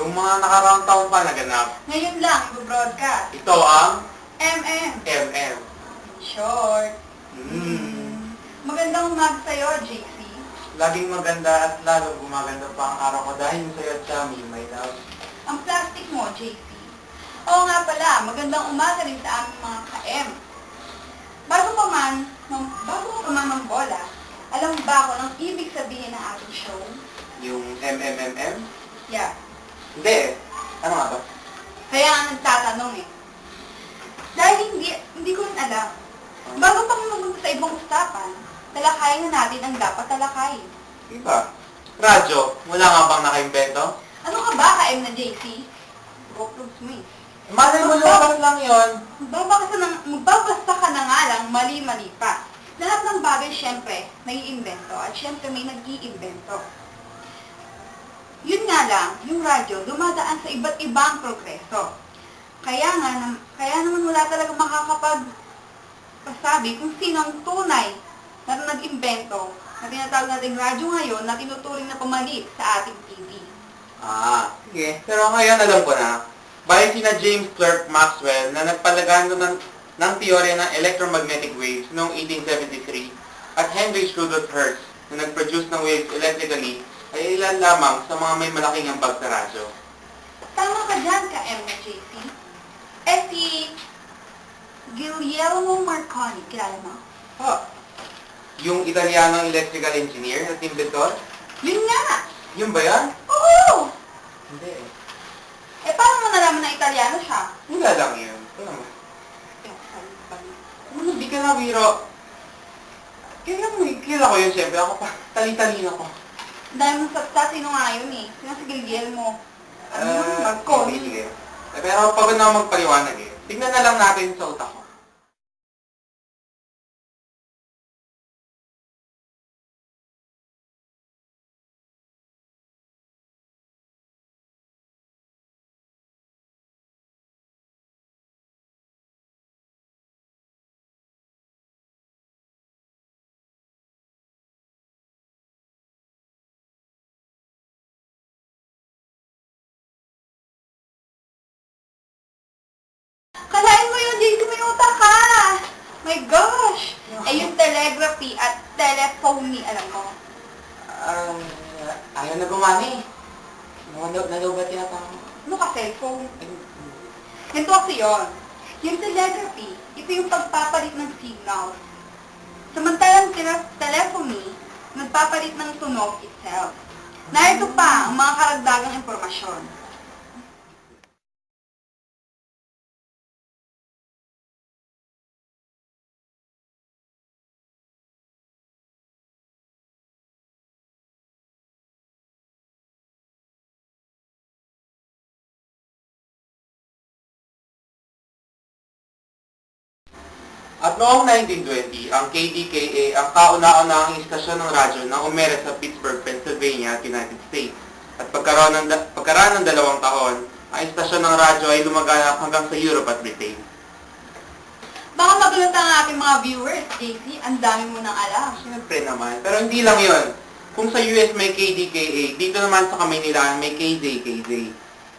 Kung mga nakaraang taon pa naganap. Ngayon lang, i-broadcast. Ito ang MM. MM. Short. Magandang umaga sa'yo, JC. Laging maganda at lalo gumaganda pa ang araw ko dahil sa'yo at Chami, my love. Ang plastic mo, JC. Oo nga pala, magandang umaga rin sa aming mga ka-M. Bago pa man ng bola, alam mo ba kung anong ibig sabihin ng ating show? Yung MMMM? Yeah. Hindi eh. Ano nga ba? Kaya nga nagtatanong eh. Dahil hindi ko rin alam. Bago pa mamunta sa ibang usapan, talakayin na natin ang dapat talakayin. Iba. Radyo, wala nga bang nakaimbento? Ano ka ba, ka-M na JC? Go-plugs mo eh. Malay mo lukas lang yun. Magbabasta ka na nga lang, mali-mali pa. Lahat ng bagay, syempre, nag-iimbento. At syempre, may nag-iimbento. Yun nga lang, yung radyo, dumadaan sa iba't ibang progreso. Kaya naman wala talaga makakapagpasabi kung sino ang tunay na nag-imbento na tinatawag nating radyo ngayon na tinuturing na pumalit sa ating TV. Sige. Pero ngayon alam ko na. Bayan sina James Clerk Maxwell na nagpalagaan ng teorya ng electromagnetic waves noong 1873 at Henry Rudolph Hertz na nag-produce ng waves electrically ay ilan lamang sa mga may malaking ambag sa radyo. Tama ka dyan, ka-M na JC. Si Guglielmo Marconi, kilala mo? Yung Italianong electrical engineer at inventor? Yun nga! Yun ba yan? Oo! Hindi eh. Paano mo nalaman na Italiano siya? Wala lang yun. Di ka na biro. Kilala ko yun siyempre. Ako pa, tali-talino ko. Dahil mo sa sino nga yun eh. Sino si Guglielmo? Marconi. Sige. Pero pagod na ako magpaliwanag eh. Tignan na lang natin sa utak ko. Kalain mo yun, JC, may utak ka! My gosh! Yung telegraphy at telephony, alam mo? Ayaw na gumani. Nalubat yata ako. Ano ka, cellphone? Ganito kasi yun. Yung telegraphy, ito yung pagpapalit ng signals. Samantalang telephony, nagpapalit ng tunog itself. Narito pa ang mga karagdagang impormasyon. At noong 1920, ang KDKA ang kauna-unahang istasyon ng radyo na umere sa Pittsburgh, Pennsylvania, United States. At pagkaraan ng 2 taon, ang istasyon ng radyo ay lumaganap hanggang sa Europe at Britain. Baka magulat ang ating mga viewers, JC. Ang dami mo nang alam. Siyempre naman. Pero hindi lang yon. Kung sa US may KDKA, dito naman sa Kamaynilaan may KZKZ.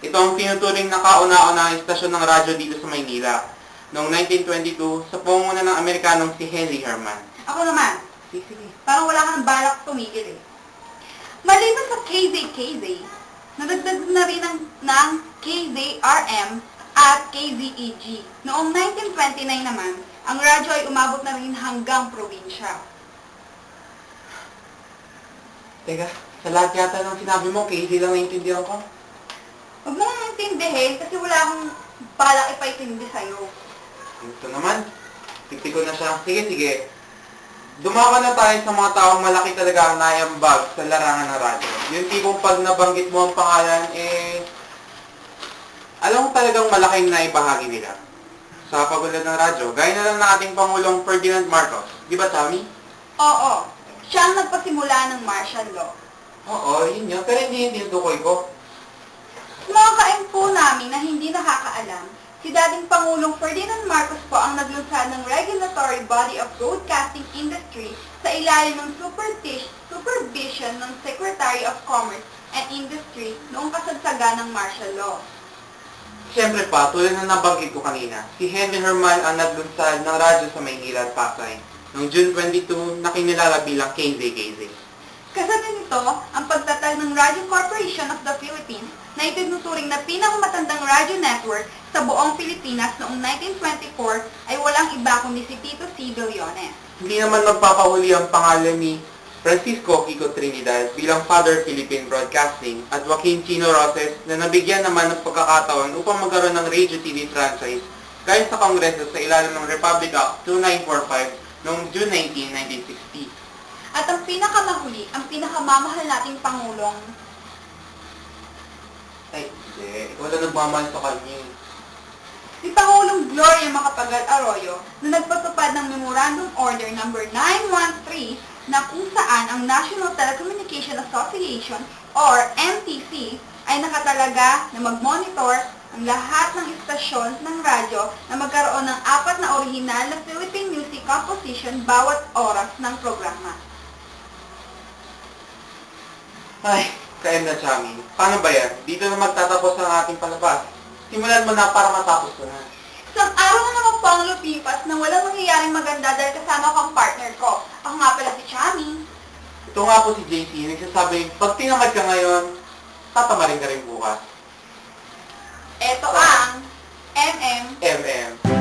Ito ang tinuturing na kauna-unahang istasyon ng radyo dito sa Maynila. Noong 1922, sa pangunguna ng Amerikanong si Henry Herman. Ako naman. Sige. Parang wala kang balak tumigil eh. Maliban sa KZKZ, nadagdag na rin ng KZRM at KZEG. Noong 1929 naman, ang radyo ay umabot na rin hanggang probinsya. Teka, sa lahat yata ng sinabi mo, KZ lang naintindihan ko. Huwag mo nang intindihin kasi wala akong balak ipaintindi sa'yo. Ito naman, tipiko na siya. Sige. Dumako na tayo sa mga taong malaki talaga ang naiambag sa larangan ng radyo. Yung tipong pag nabanggit mo ang pangalan, alam mo talagang malaking naibahagi nila sa pagulad ng radyo. Gaya na lang ng ating Pangulong Ferdinand Marcos. Di ba, Tommy? Oo, siya ang nagpasimula ng martial law. Oo, yun yun. Pero hindi yung tinutukoy ko. Mga ka-M po namin na hindi nakakaalam, Si dating Pangulong Ferdinand Marcos po ang naglunsad ng regulatory body of broadcasting industry sa ilalim ng supervision ng Secretary of Commerce and Industry noong kasagsagan ng martial law. Siyempre pa, tulad na nabanggit ko kanina, si Henry Herman ang naglunsad ng radyo sa Maynila at Pasay noong June 22 na kinilala bilang KZKZ. Kasabay nito ang pagtatag ng Radio Corporation of the Philippines na itinuturing na pinakamatandang radio network sa buong Pilipinas noong 1924 ay walang iba kundi si Tito C. Villones. Hindi naman magpapahuli ang pangalan ni Francisco Kiko Trinidad bilang Father Philippine Broadcasting at Joaquin Chino Roses na nabigyan naman ng pagkakataon upang magkaroon ng radio TV franchise gayon sa Kongreso sa ilalim ng Republic Act 2945 noong June 19, 1960. At ang pinakamahuli, ang pinakamamahal nating Pangulong, Ay, hindi. Ikaw na nagmamahal sa kanya. si Pangulong Gloria Macapagal Arroyo na nagpatupad ng Memorandum Order No. 913 na kung saan ang National Telecommunication Association or NTC ay nakatalaga na mag-monitor ang lahat ng istasyon ng radyo na magkaroon ng 4 na orihinal na Philippine music composition bawat oras ng programa. Ay, ka-M na Chami. Paano ba yan? Dito na magtatapos ang ating palabas. Simulan mo na para matapos ko na. Isang araw na naman po ang lupipas na walang mangyayaring maganda dahil kasama ko ang partner ko. Ako nga pala si Chami. Ito nga po si JC, nagsasabi, pag tinamad ka ngayon, tatamarin ka rin bukas. Ito ang MM MM.